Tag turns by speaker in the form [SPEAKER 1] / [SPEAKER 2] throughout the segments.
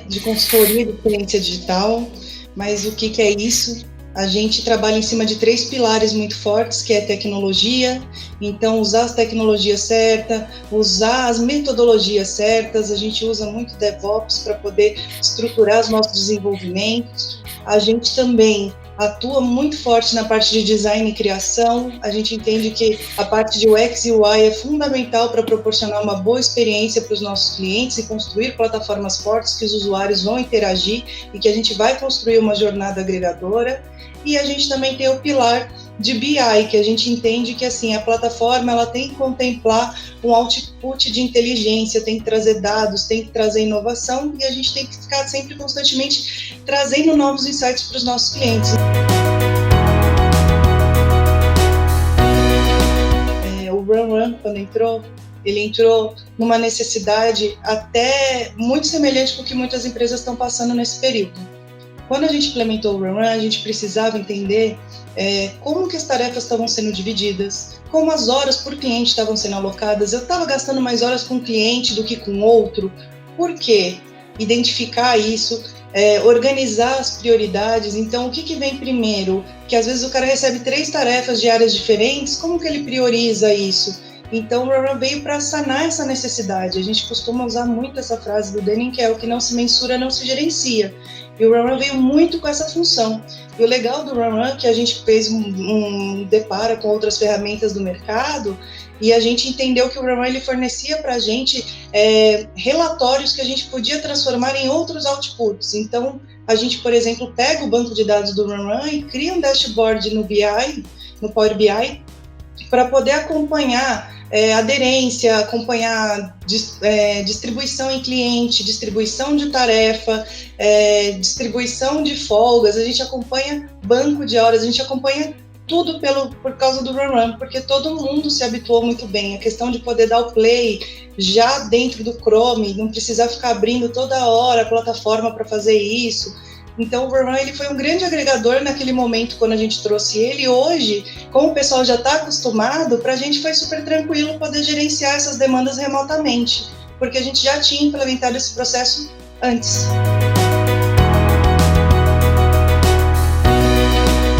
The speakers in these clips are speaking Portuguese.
[SPEAKER 1] de consultoria de experiência digital, mas o que é isso? A gente trabalha em cima de 3 pilares muito fortes, que é tecnologia, então usar as tecnologias certas, usar as metodologias certas, a gente usa muito DevOps para poder estruturar os nossos desenvolvimentos. A gente também atua muito forte na parte de design e criação, a gente entende que a parte de UX e UI é fundamental para proporcionar uma boa experiência para os nossos clientes e construir plataformas fortes que os usuários vão interagir e que a gente vai construir uma jornada agregadora. E a gente também tem o pilar de BI, que a gente entende que assim, a plataforma ela tem que contemplar um output de inteligência, tem que trazer dados, tem que trazer inovação e a gente tem que ficar sempre constantemente trazendo novos insights para os nossos clientes. O Run, quando entrou, ele entrou numa necessidade até muito semelhante com o que muitas empresas estão passando nesse período. Quando a gente implementou o Run, a gente precisava entender como que as tarefas estavam sendo divididas, como as horas por cliente estavam sendo alocadas. Eu estava gastando mais horas com um cliente do que com outro. Por quê? Identificar isso, organizar as prioridades. Então, o que vem primeiro? Que às vezes o cara recebe 3 tarefas de áreas diferentes, como que ele prioriza isso? Então, o Run veio para sanar essa necessidade. A gente costuma usar muito essa frase do Deming, que é o que não se mensura, não se gerencia. E o Run veio muito com essa função. E o legal do Run é que a gente fez depara com outras ferramentas do mercado e a gente entendeu que o Run ele fornecia para a gente relatórios que a gente podia transformar em outros outputs. Então, a gente, por exemplo, pega o banco de dados do Run e cria um dashboard no BI, no Power BI, para poder acompanhar aderência, acompanhar distribuição em cliente, distribuição de tarefa, distribuição de folgas, a gente acompanha banco de horas, a gente acompanha tudo por causa do Run, porque todo mundo se habituou muito bem. A questão de poder dar o play já dentro do Chrome, não precisar ficar abrindo toda hora a plataforma para fazer isso. Então, o Run ele foi um grande agregador naquele momento quando a gente trouxe ele. E hoje, como o pessoal já está acostumado, para a gente foi super tranquilo poder gerenciar essas demandas remotamente, porque a gente já tinha implementado esse processo antes.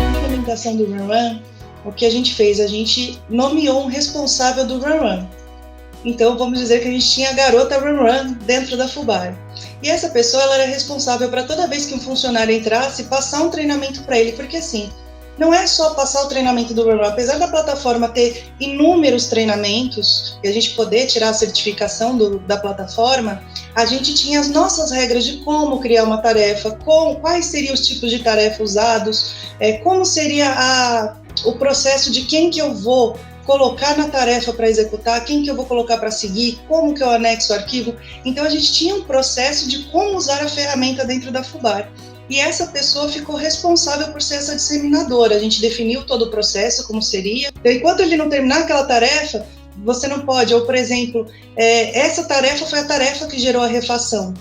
[SPEAKER 1] Na implementação do Run, o que a gente fez? A gente nomeou um responsável do Run. Então, vamos dizer que a gente tinha a garota Run dentro da Fubar. E essa pessoa ela era responsável para toda vez que um funcionário entrasse, passar um treinamento para ele, porque assim, não é só passar o treinamento do Run, apesar da plataforma ter inúmeros treinamentos e a gente poder tirar a certificação da plataforma, a gente tinha as nossas regras de como criar uma tarefa, quais seriam os tipos de tarefa usados, como seria o processo de quem que eu vou colocar na tarefa para executar, quem que eu vou colocar para seguir, como que eu anexo o arquivo. Então, a gente tinha um processo de como usar a ferramenta dentro da Fubar. E essa pessoa ficou responsável por ser essa disseminadora. A gente definiu todo o processo, como seria. Então, enquanto ele não terminar aquela tarefa, você não pode. Ou, por exemplo, essa tarefa foi a tarefa que gerou a refação.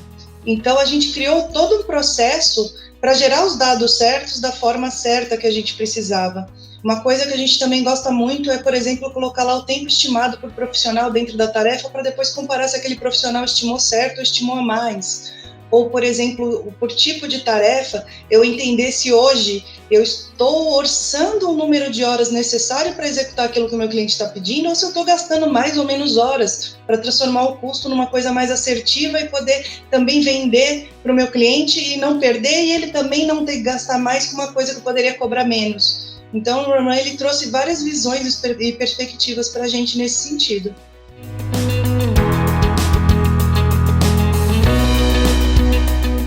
[SPEAKER 1] Então, a gente criou todo um processo para gerar os dados certos da forma certa que a gente precisava. Uma coisa que a gente também gosta muito é, por exemplo, colocar lá o tempo estimado por profissional dentro da tarefa para depois comparar se aquele profissional estimou certo ou estimou a mais. Ou, por exemplo, por tipo de tarefa, eu entender se hoje eu estou orçando o número de horas necessário para executar aquilo que o meu cliente está pedindo, ou se eu estou gastando mais ou menos horas para transformar o custo numa coisa mais assertiva e poder também vender para o meu cliente e não perder, e ele também não ter que gastar mais com uma coisa que eu poderia cobrar menos. Então, o Run ele trouxe várias visões e perspectivas para a gente nesse sentido.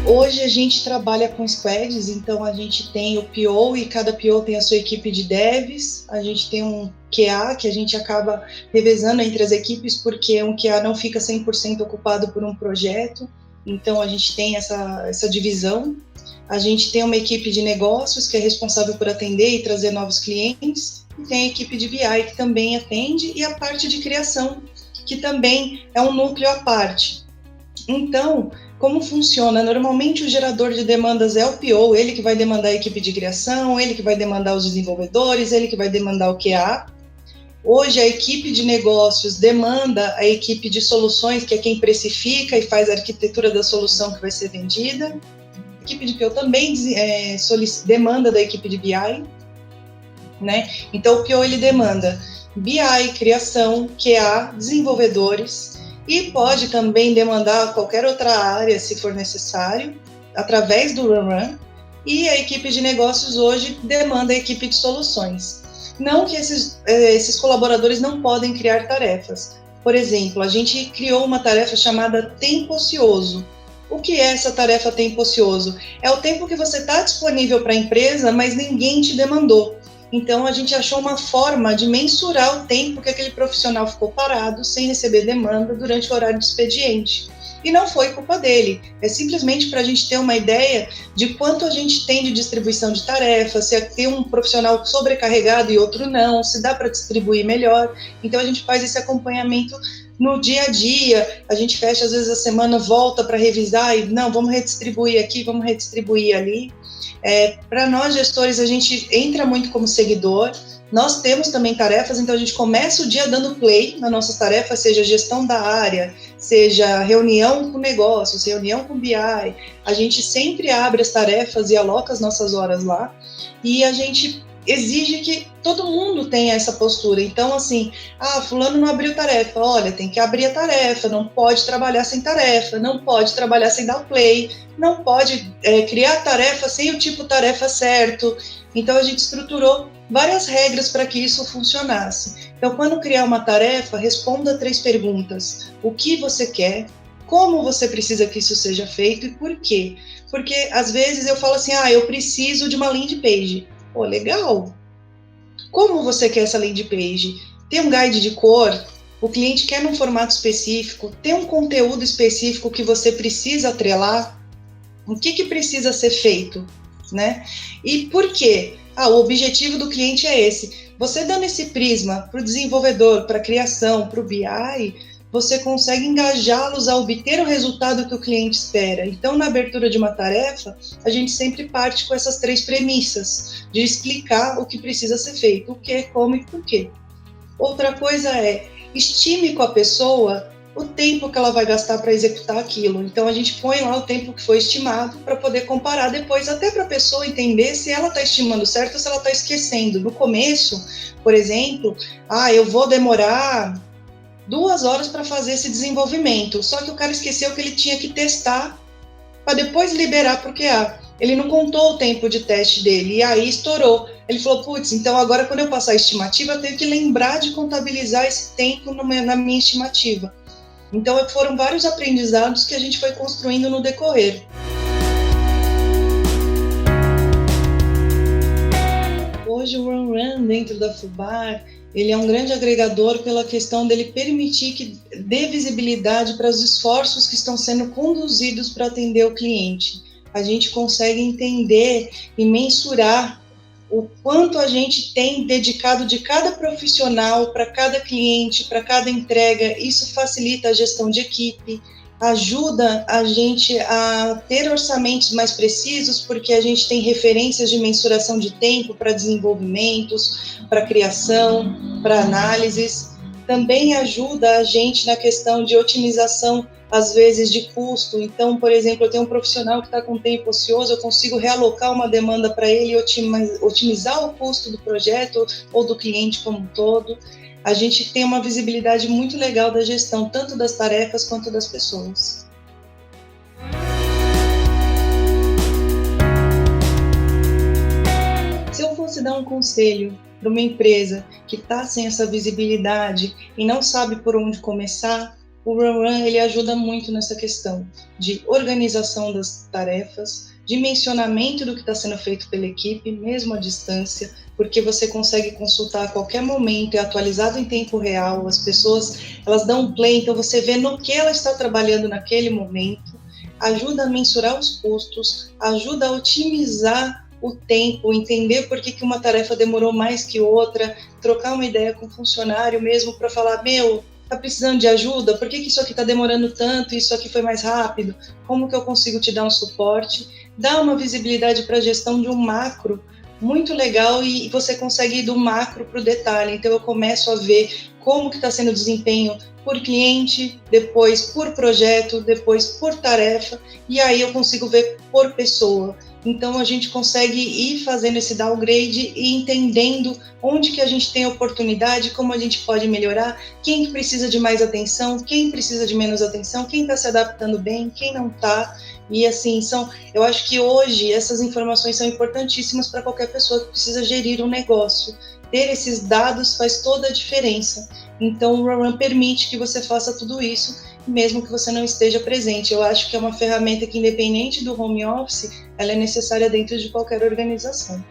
[SPEAKER 1] Hoje a gente trabalha com squads, então a gente tem o PO e cada PO tem a sua equipe de devs, a gente tem um QA que a gente acaba revezando entre as equipes porque um QA não fica 100% ocupado por um projeto, então a gente tem essa divisão. A gente tem uma equipe de negócios que é responsável por atender e trazer novos clientes, e tem a equipe de BI que também atende, e a parte de criação, que também é um núcleo à parte. Então, como funciona? Normalmente o gerador de demandas é o PO, ele que vai demandar a equipe de criação, ele que vai demandar os desenvolvedores, ele que vai demandar o QA, Hoje a equipe de negócios demanda a equipe de soluções, que é quem precifica e faz a arquitetura da solução que vai ser vendida. A equipe de PO também demanda da equipe de BI, né? Então o PO ele demanda BI, criação, QA, desenvolvedores, e pode também demandar qualquer outra área, se for necessário, através do Run. E a equipe de negócios hoje demanda a equipe de soluções. Não que esses colaboradores não podem criar tarefas. Por exemplo, a gente criou uma tarefa chamada tempo ocioso. O que é essa tarefa tempo ocioso? É o tempo que você está disponível para a empresa, mas ninguém te demandou. Então, a gente achou uma forma de mensurar o tempo que aquele profissional ficou parado, sem receber demanda, durante o horário de expediente. E não foi culpa dele, é simplesmente para a gente ter uma ideia de quanto a gente tem de distribuição de tarefas, se tem um profissional sobrecarregado e outro não, se dá para distribuir melhor. Então, a gente faz esse acompanhamento no dia a dia, a gente fecha às vezes a semana, volta para revisar e não, vamos redistribuir aqui, vamos redistribuir ali. Para nós gestores, a gente entra muito como seguidor, nós temos também tarefas, então a gente começa o dia dando play nas nossas tarefas, seja gestão da área, seja reunião com negócios, reunião com BI, a gente sempre abre as tarefas e aloca as nossas horas lá, e a gente exige que todo mundo tenha essa postura. Então, assim, fulano não abriu tarefa, olha, tem que abrir a tarefa, não pode trabalhar sem tarefa, não pode trabalhar sem dar play, não pode criar tarefa sem o tipo tarefa certo. Então, a gente estruturou várias regras para que isso funcionasse. Então, quando criar uma tarefa, responda 3 perguntas. O que você quer? Como você precisa que isso seja feito e por quê? Porque, às vezes, eu falo assim, eu preciso de uma landing page. Pô, legal. Como você quer essa landing page? Tem um guide de cor? O cliente quer num formato específico? Tem um conteúdo específico que você precisa atrelar? O que precisa ser feito, né? E por quê? O objetivo do cliente é esse. Você dando esse prisma para o desenvolvedor, para a criação, para o BI, você consegue engajá-los a obter o resultado que o cliente espera. Então, na abertura de uma tarefa, a gente sempre parte com essas 3 premissas, de explicar o que precisa ser feito, o que, como e por quê. Outra coisa estime com a pessoa o tempo que ela vai gastar para executar aquilo. Então, a gente põe lá o tempo que foi estimado para poder comparar depois, até para a pessoa entender se ela está estimando certo ou se ela está esquecendo. No começo, por exemplo, eu vou demorar 2 horas para fazer esse desenvolvimento, só que o cara esqueceu que ele tinha que testar para depois liberar para o QA. Ele não contou o tempo de teste dele, e aí estourou. Ele falou, putz, então agora quando eu passar a estimativa, eu tenho que lembrar de contabilizar esse tempo na minha estimativa. Então foram vários aprendizados que a gente foi construindo no decorrer. Hoje o Run dentro da Fubar, ele é um grande agregador pela questão dele permitir que dê visibilidade para os esforços que estão sendo conduzidos para atender o cliente. A gente consegue entender e mensurar o quanto a gente tem dedicado de cada profissional para cada cliente, para cada entrega. Isso facilita a gestão de equipe, ajuda a gente a ter orçamentos mais precisos, porque a gente tem referências de mensuração de tempo para desenvolvimentos, para criação, para análises. Também ajuda a gente na questão de otimização, às vezes, de custo. Então, por exemplo, eu tenho um profissional que está com tempo ocioso, eu consigo realocar uma demanda para ele e otimizar o custo do projeto ou do cliente como um todo. A gente tem uma visibilidade muito legal da gestão, tanto das tarefas quanto das pessoas. Se eu fosse dar um conselho para uma empresa que está sem essa visibilidade e não sabe por onde começar, o Run ele ajuda muito nessa questão de organização das tarefas, dimensionamento do que está sendo feito pela equipe, mesmo à distância, porque você consegue consultar a qualquer momento, é atualizado em tempo real, as pessoas elas dão um play, então você vê no que ela está trabalhando naquele momento, ajuda a mensurar os custos, ajuda a otimizar o tempo, entender por que uma tarefa demorou mais que outra, trocar uma ideia com o funcionário mesmo para falar, está precisando de ajuda? Por que isso aqui está demorando tanto? Isso aqui foi mais rápido? Como que eu consigo te dar um suporte? Dar uma visibilidade para a gestão de um macro, muito legal e você consegue ir do macro para o detalhe. Então eu começo a ver como que está sendo o desempenho por cliente, depois por projeto, depois por tarefa, e aí eu consigo ver por pessoa. Então a gente consegue ir fazendo esse downgrade e entendendo onde que a gente tem oportunidade, como a gente pode melhorar, quem que precisa de mais atenção, quem precisa de menos atenção, quem está se adaptando bem, quem não está. E assim, eu acho que hoje essas informações são importantíssimas para qualquer pessoa que precisa gerir um negócio. Ter esses dados faz toda a diferença. Então o Run permite que você faça tudo isso, mesmo que você não esteja presente. Eu acho que é uma ferramenta que, independente do home office, ela é necessária dentro de qualquer organização.